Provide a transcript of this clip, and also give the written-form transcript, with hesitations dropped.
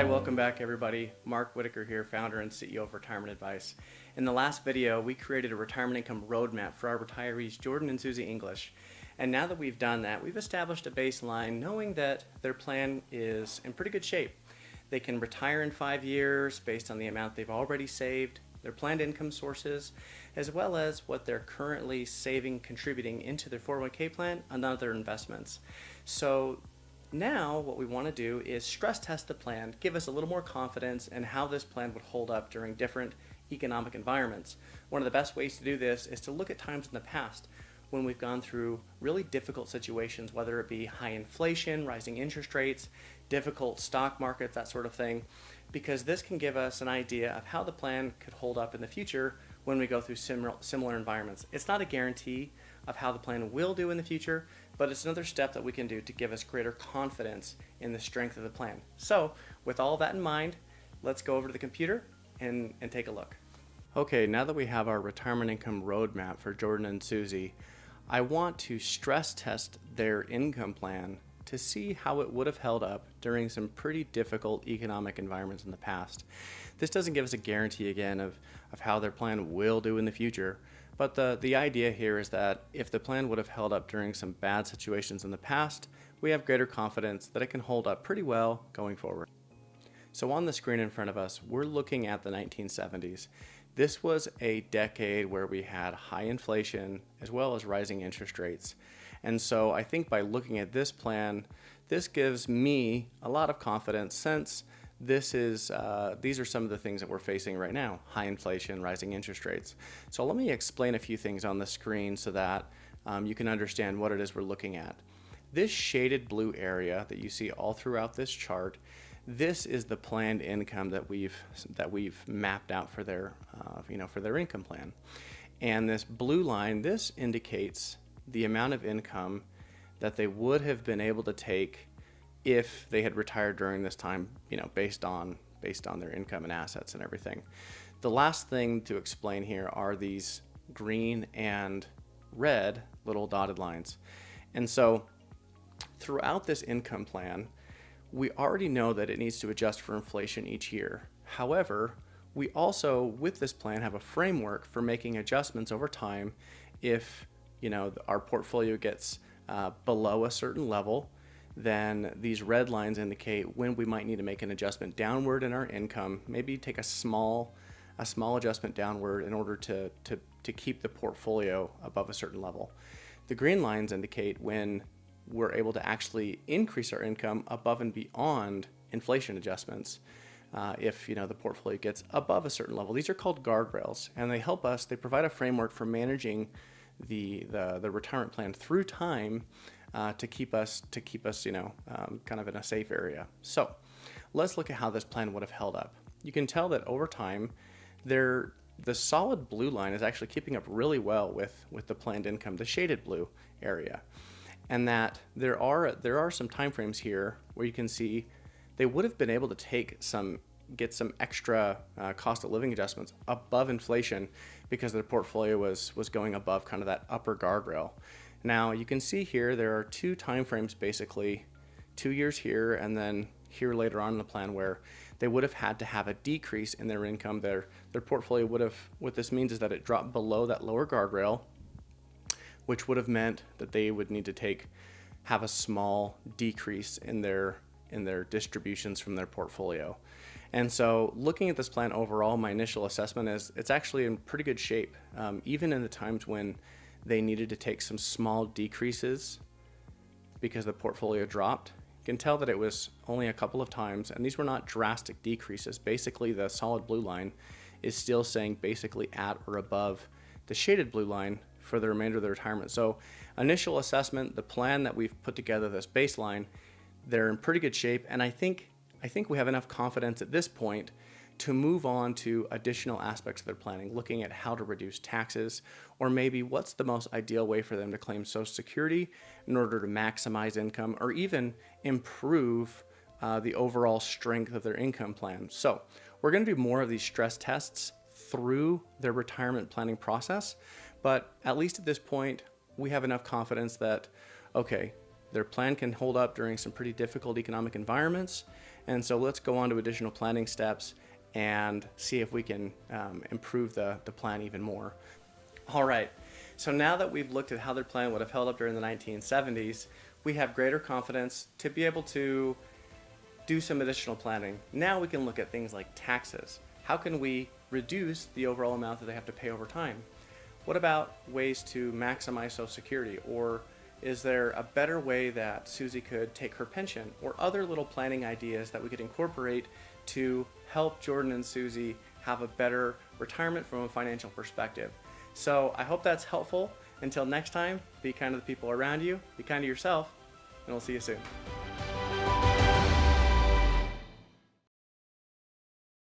welcome back everybody. Mark Whitaker here, founder and CEO of Retirement Advice. In the last video, we created a retirement income roadmap for our retirees, Jordan and Susie English. And now that we've done that, we've established a baseline knowing that their plan is in pretty good shape. They can retire in 5 years based on the amount they've already saved, their planned income sources, as well as what they're currently saving, contributing into their 401k plan and other investments. So now what we want to do is stress test the plan, give us a little more confidence in how this plan would hold up during different economic environments. One of the best ways to do this is to look at times in the past when we've gone through really difficult situations, whether it be high inflation, rising interest rates, difficult stock markets, that sort of thing, because this can give us an idea of how the plan could hold up in the future when we go through similar environments. It's not a guarantee of how the plan will do in the future, but it's another step that we can do to give us greater confidence in the strength of the plan. So with all that in mind, let's go over to the computer and take a look. Okay, now that we have our retirement income roadmap for Jordan and Susie, I want to stress test their income plan to see how it would have held up during some pretty difficult economic environments in the past. This doesn't give us a guarantee again of how their plan will do in the future, but the idea here is that if the plan would have held up during some bad situations in the past, we have greater confidence that it can hold up pretty well going forward. So on the screen in front of us, we're looking at the 1970s. This was a decade where we had high inflation as well as rising interest rates. And so I think by looking at this plan, this gives me a lot of confidence since these are some of the things that we're facing right now: high inflation, rising interest rates. So let me explain a few things on the screen so that you can understand what it is we're looking at. This shaded blue area that you see all throughout this chart, this is the planned income that we've mapped out for their for their income plan. And this blue line, this indicates the amount of income that they would have been able to take if they had retired during this time, based on their income and assets and everything. The last thing to explain here are these green and red little dotted lines. And so throughout this income plan, we already know that it needs to adjust for inflation each year. However, we also, with this plan, have a framework for making adjustments over time if our portfolio gets below a certain level. Then these red lines indicate when we might need to make an adjustment downward in our income, maybe take a small adjustment downward in order to keep the portfolio above a certain level. The green lines indicate when we're able to actually increase our income above and beyond inflation adjustments if the portfolio gets above a certain level. These are called guardrails, and they provide a framework for managing the retirement plan through time to keep us kind of in a safe area. So let's look at how this plan would have held up. You can tell that over time the solid blue line is actually keeping up really well with the planned income, the shaded blue area, and that there are some time frames here where you can see they would have been able to get some extra cost of living adjustments above inflation because their portfolio was going above kind of that upper guardrail. Now you can see here there are two time frames, basically 2 years here and then here later on in the plan, where they would have had to have a decrease in their income. Their portfolio would have, what this means is that it dropped below that lower guardrail, which would have meant that they would need to have a small decrease in their distributions from their portfolio. And so looking at this plan overall, my initial assessment is it's actually in pretty good shape. Even in the times when they needed to take some small decreases because the portfolio dropped, you can tell that it was only a couple of times, and these were not drastic decreases. Basically, the solid blue line is still saying basically at or above the shaded blue line for the remainder of the retirement. So initial assessment, the plan that we've put together, this baseline, they're in pretty good shape, and I think we have enough confidence at this point to move on to additional aspects of their planning, looking at how to reduce taxes, or maybe what's the most ideal way for them to claim Social Security in order to maximize income, or even improve the overall strength of their income plan. So we're going to do more of these stress tests through their retirement planning process, but at least at this point, we have enough confidence that, okay, Their plan can hold up during some pretty difficult economic environments. And so let's go on to additional planning steps and see if we can improve the plan even more. All right, so now that we've looked at how their plan would have held up during the 1970s, we have greater confidence to be able to do some additional planning. Now we can look at things like taxes. How can we reduce the overall amount that they have to pay over time? What about ways to maximize Social Security? Or is there a better way that Susie could take her pension, or other little planning ideas that we could incorporate to help Jordan and Susie have a better retirement from a financial perspective? So I hope that's helpful. Until next time, be kind to the people around you, be kind to yourself, and we'll see you soon.